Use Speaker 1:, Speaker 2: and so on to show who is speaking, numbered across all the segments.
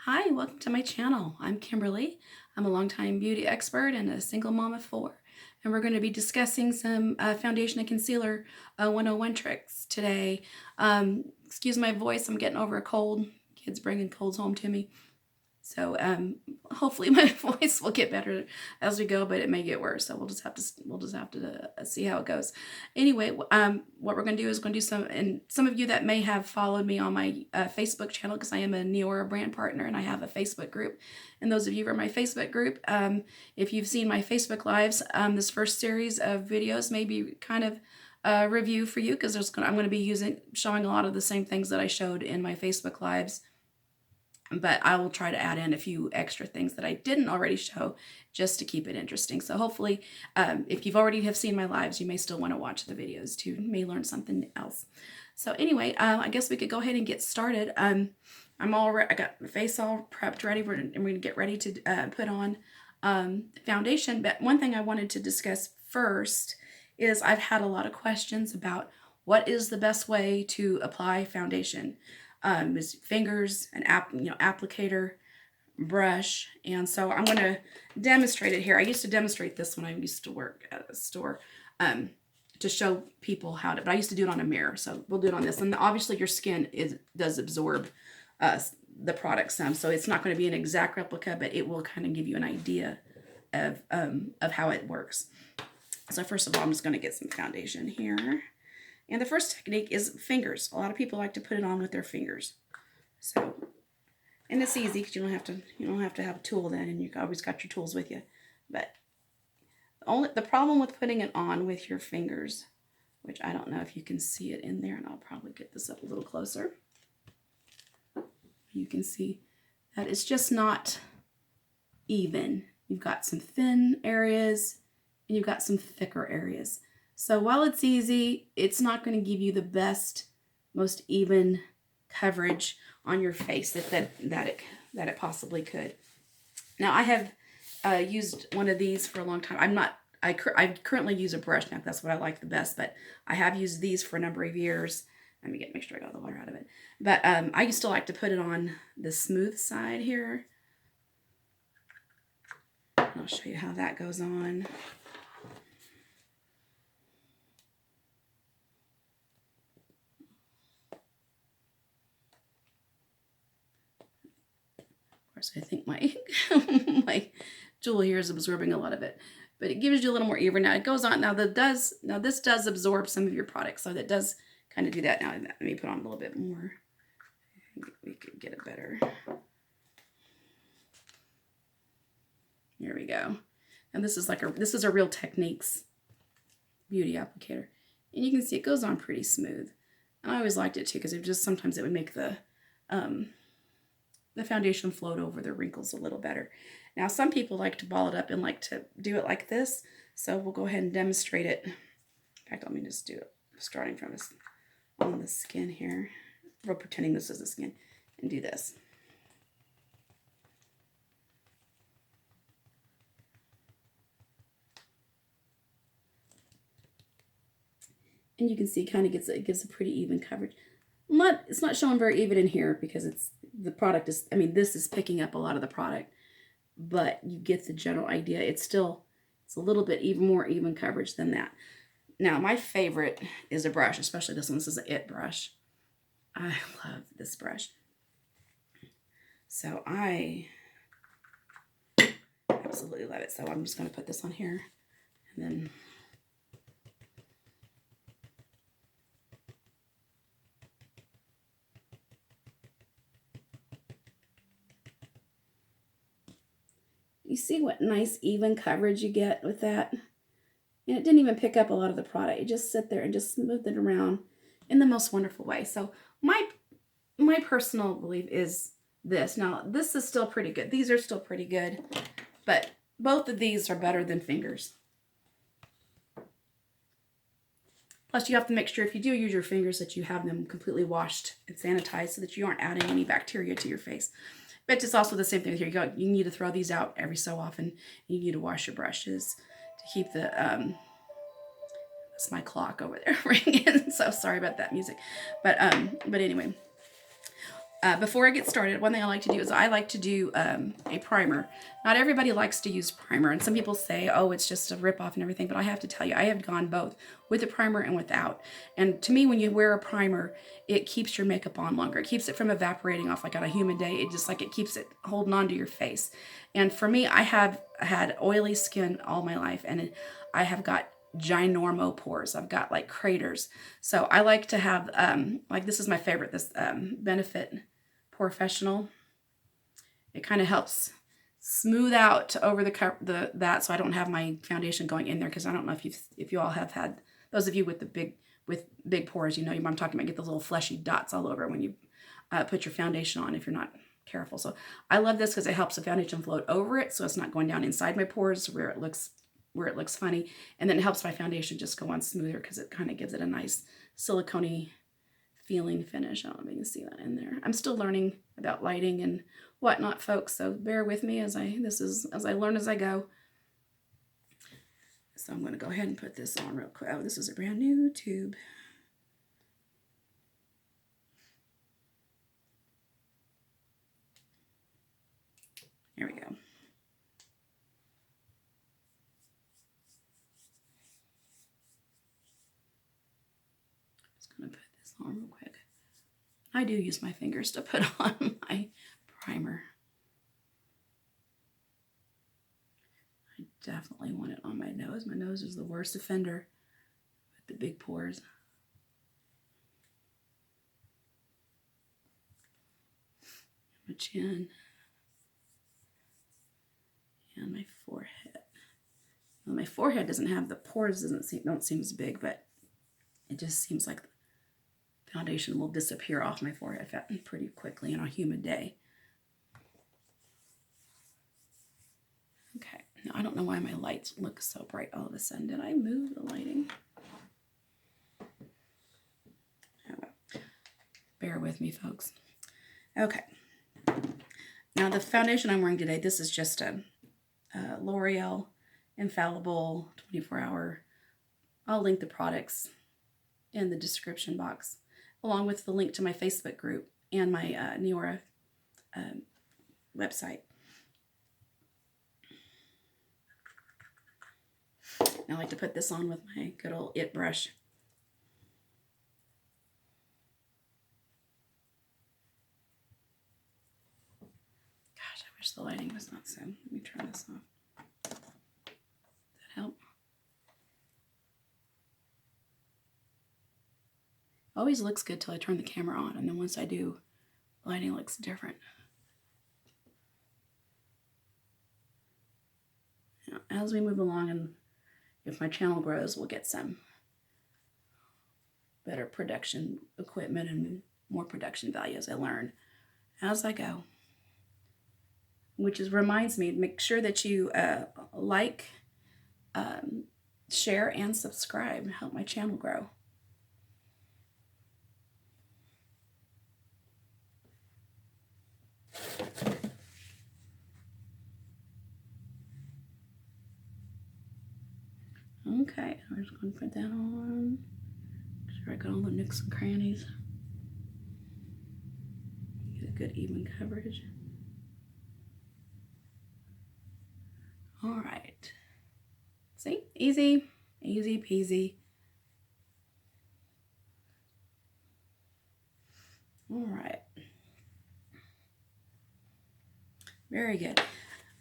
Speaker 1: Hi, welcome to my channel. I'm Kimberly. I'm a longtime beauty expert and a single mom of four. And we're going to be discussing some foundation and concealer 101 tricks today. Excuse my voice, I'm getting over a cold. Kids bringing colds home to me. So hopefully my voice will get better as we go, but it may get worse. So we'll just have to see how it goes. Anyway, what we're going to do is going to do some of you that may have followed me on my Facebook channel, because I am a Neora brand partner and I have a Facebook group. And those of you who are in my Facebook group, if you've seen my Facebook lives, this first series of videos may be kind of a review for you, because I'm going to be showing a lot of the same things that I showed in my Facebook lives. But I will try to add in a few extra things that I didn't already show, just to keep it interesting. So hopefully, if you've already have seen my lives, you may still want to watch the videos too. You may learn something else. So anyway, I guess we could go ahead and get started. I got my face all prepped, ready. We're going to get ready to put on foundation. But one thing I wanted to discuss first is I've had a lot of questions about what is the best way to apply foundation. Is fingers, an applicator, brush. And so I'm going to demonstrate it here. I used to demonstrate this when I used to work at a store to show people how to, but I used to do it on a mirror. So we'll do it on this. And obviously your skin does absorb the product some. So it's not going to be an exact replica, but it will kind of give you an idea of how it works. So first of all, I'm just going to get some foundation here. And the first technique is fingers. A lot of people like to put it on with their fingers. So, and it's easy because you don't have to have a tool then, and you always got your tools with you. But the problem with putting it on with your fingers, which I don't know if you can see it in there, and I'll probably get this up a little closer. You can see that it's just not even. You've got some thin areas and you've got some thicker areas. So while it's easy, it's not going to give you the best, most even coverage on your face that it possibly could. Now I have used one of these for a long time. I currently use a brush now. That's what I like the best, but I have used these for a number of years. Let me make sure I got the water out of it. But I used to like to put it on the smooth side here. And I'll show you how that goes on. I think my my tool here is absorbing a lot of it, but it gives you a little more even. Now it goes on. Now this does absorb some of your product, so that does kind of do that. Now let me put on a little bit more. I think we could get it better. Here we go. And this is a Real Techniques beauty applicator, and you can see it goes on pretty smooth. And I always liked it too, because sometimes it would make the foundation float over the wrinkles a little better. Now, some people like to ball it up and like to do it like this, so we'll go ahead and demonstrate it. In fact, let me just do it starting from on the skin here. We're pretending this is the skin, and do this. And you can see it gives a pretty even coverage. It's not showing very even in here because the product is, this is picking up a lot of the product, but you get the general idea. It's a little bit more even coverage than that. Now, my favorite is a brush, especially this one. This is an IT brush. I love this brush. So I absolutely love it. So I'm just going to put this on here, and then you see what nice even coverage you get with that? And it didn't even pick up a lot of the product. You just sit there and just smooth it around in the most wonderful way. So my personal belief is this. Now, this is still pretty good. These are still pretty good, but both of these are better than fingers. Plus, you have to make sure if you do use your fingers that you have them completely washed and sanitized so that you aren't adding any bacteria to your face. But it's also the same thing here. You need to throw these out every so often. You need to wash your brushes to keep the, that's my clock over there ringing. So sorry about that music. But anyway, Before I get started, one thing I like to do is I like to do a primer. Not everybody likes to use primer, and some people say, oh, it's just a rip-off and everything, but I have to tell you, I have gone both with the primer and without. And to me, when you wear a primer, it keeps your makeup on longer. It keeps it from evaporating off like on a humid day. It just like it keeps it holding on to your face. And for me, I have had oily skin all my life, and I have got ginormo pores. I've got like craters. So I like to have, like this is my favorite, this Benefit Pore Fessional. It kind of helps smooth out over that, so I don't have my foundation going in there, because I don't know if you all have had, those of you with big pores, you know what I'm talking about. Get those little fleshy dots all over when you put your foundation on if you're not careful. So I love this because it helps the foundation float over it, so it's not going down inside my pores where it looks funny, and then it helps my foundation just go on smoother because it kind of gives it a nice silicone feeling finish. I don't know if you can see that in there. I'm still learning about lighting and whatnot, folks, so bear with me as I learn as I go. So I'm going to go ahead and put this on real quick. Oh, this is a brand new tube. Here we go. Just going to put this on real quick. I do use my fingers to put on my primer. I definitely want it on my nose. My nose is the worst offender with the big pores. My chin. And my forehead. Well, my forehead doesn't have the pores, don't seem as big, but it just seems like foundation will disappear off my forehead pretty quickly on a humid day. Okay, now I don't know why my lights look so bright all of a sudden. Did I move the lighting? Oh, bear with me, folks. Okay, now the foundation I'm wearing today, this is just a L'Oreal Infallible 24-hour. I'll link the products in the description box, along with the link to my Facebook group and my Neora website. I like to put this on with my good old It brush. Gosh, I wish the lighting was not so. Let me turn this off. Does that help? Always looks good till I turn the camera on, and then once I do, the lighting looks different. Now, as we move along, and if my channel grows, we'll get some better production equipment and more production value as I learn as I go. Which reminds me, make sure that you like, share, and subscribe and help my channel grow. Okay, I'm just going to put that on. Make sure I got all the nooks and crannies. Get a good even coverage. All right. See? Easy. Easy peasy. All right. Very good.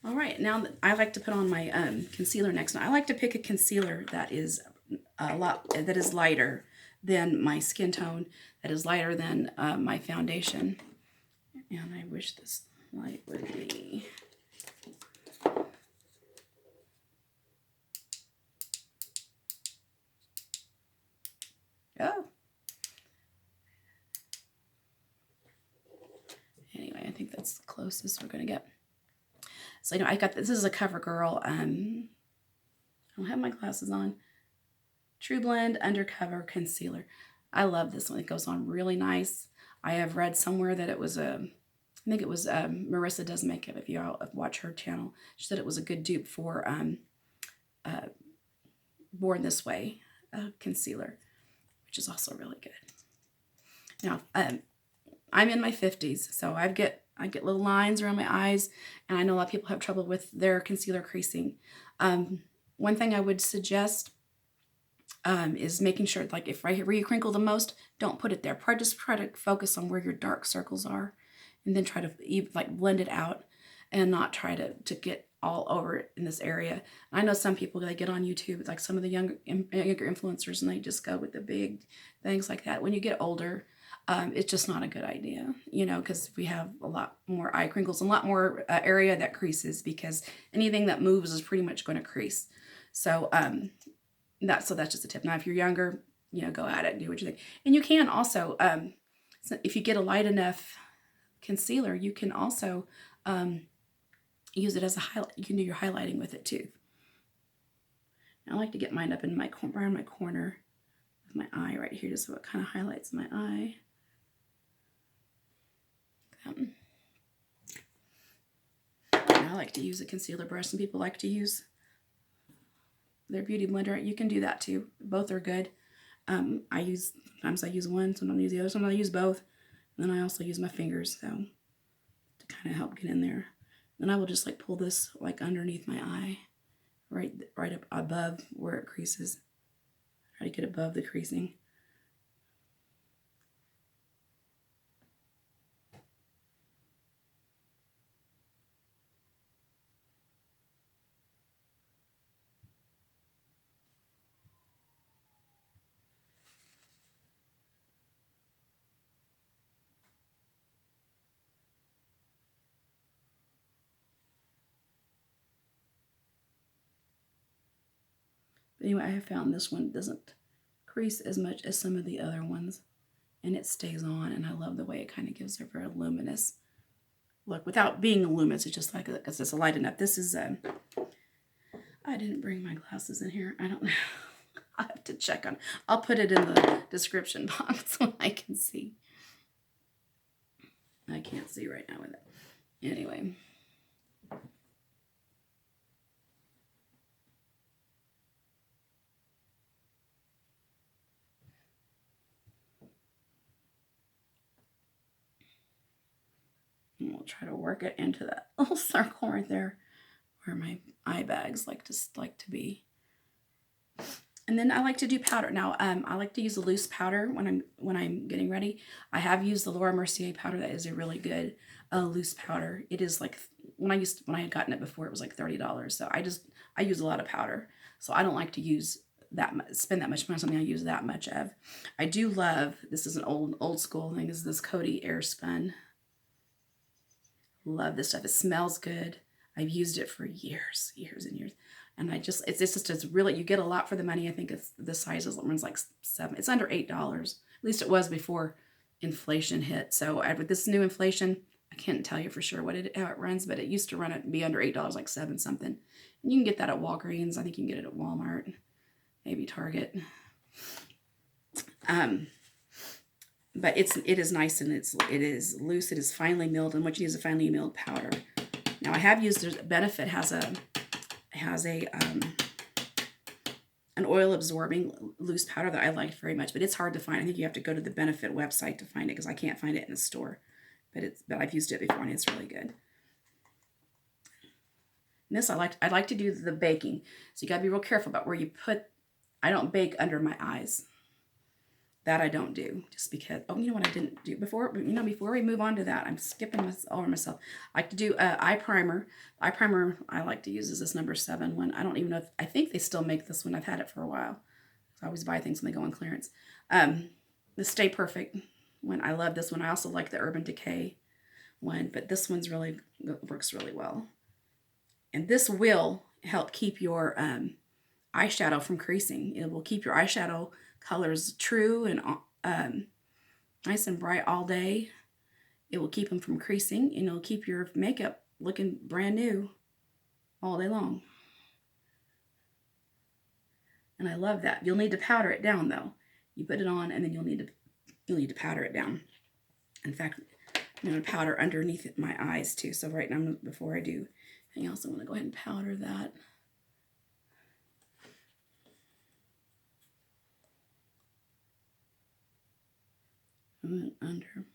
Speaker 1: All right, now I like to put on my concealer next. Now I like to pick a concealer that is lighter than my skin tone, that is lighter than my foundation. And I wish this light would be. Oh. Anyway, I think that's the closest we're going to get. So, you know, I got this is a CoverGirl. I don't have my glasses on. True Blend Undercover Concealer. I love this one. It goes on really nice. I have read somewhere that it was I think it was Marissa Does Makeup. If you all watch her channel, she said it was a good dupe for Born This Way concealer, which is also really good. Now, I'm in my 50s, so I get little lines around my eyes, and I know a lot of people have trouble with their concealer creasing. One thing I would suggest is making sure, like, if right where you crinkle the most, don't put it there. Just try to focus on where your dark circles are, and then try to like blend it out, and not try to get all over it in this area. I know some people, they get on YouTube, like some of the younger influencers, and they just go with the big things like that. When you get older, it's just not a good idea, you know, because we have a lot more eye crinkles and a lot more area that creases, because anything that moves is pretty much going to crease. So that's just a tip. Now, if you're younger, you know, go at it and do what you think. And you can also, so if you get a light enough concealer, you can also use it as a highlight. You can do your highlighting with it too. I like to get mine up in my around my corner of my eye right here, just so it kind of highlights my eye. I like to use a concealer brush. Some people like to use their beauty blender. You can do that too. Both are good. Sometimes I use one, sometimes I use the other, sometimes I use both. And then I also use my fingers, so to kind of help get in there. Then I will just like pull this like underneath my eye, right up above where it creases. Try to get above the creasing. But anyway, I have found this one doesn't crease as much as some of the other ones, and it stays on, and I love the way it kind of gives a very luminous look without being luminous. It's just like, because it's light enough. This is I didn't bring my glasses in here. I don't know. I have to check on. I'll put it in the description box when I can see. I can't see right now with it. Anyway. And we'll try to work it into that little circle right there where my eye bags like to be. And then I like to do powder. Now, I like to use a loose powder when I'm getting ready. I have used the Laura Mercier powder. That is a really good loose powder. It is like, when I had gotten it before, it was like $30. So I use a lot of powder. So I don't like to use spend that much money on something I use that much of. I do love, this is an old school thing, is this Coty Airspun. Love this stuff. It smells good. I've used it for years and years. And it's really, you get a lot for the money. I think the size runs like $7. It's under $8. At least it was before inflation hit. So with this new inflation, I can't tell you for sure how it runs, but it used to be under $8, like 7 something. And you can get that at Walgreens. I think you can get it at Walmart, maybe Target. But it is nice, and it is loose. It is finely milled, and what you use is a finely milled powder. Now I have used, Benefit has an oil absorbing loose powder that I liked very much, but it's hard to find. I think you have to go to the Benefit website to find it, because I can't find it in the store. But I've used it before, and it's really good. And this I'd like to do the baking. So you gotta be real careful about where you put. I don't bake under my eyes. That I don't do, just because, oh, you know what I didn't do before? Before we move on to that, I'm skipping over myself. I like to do eye primer. Eye primer I like to use is this number 7 one. I don't even know I think they still make this one. I've had it for a while. I always buy things when they go on clearance. The Stay Perfect one, I love this one. I also like the Urban Decay one, but this one's works really well. And this will help keep your eyeshadow from creasing. It will keep your eyeshadow colors true and nice and bright all day. It will keep them from creasing, and it'll keep your makeup looking brand new all day long. And I love that. You'll need to powder it down though. You put it on, and then you'll need to powder it down. In fact, I'm going to powder underneath my eyes too. So right now, before I do anything else, I'm going to go ahead and powder that. And then under.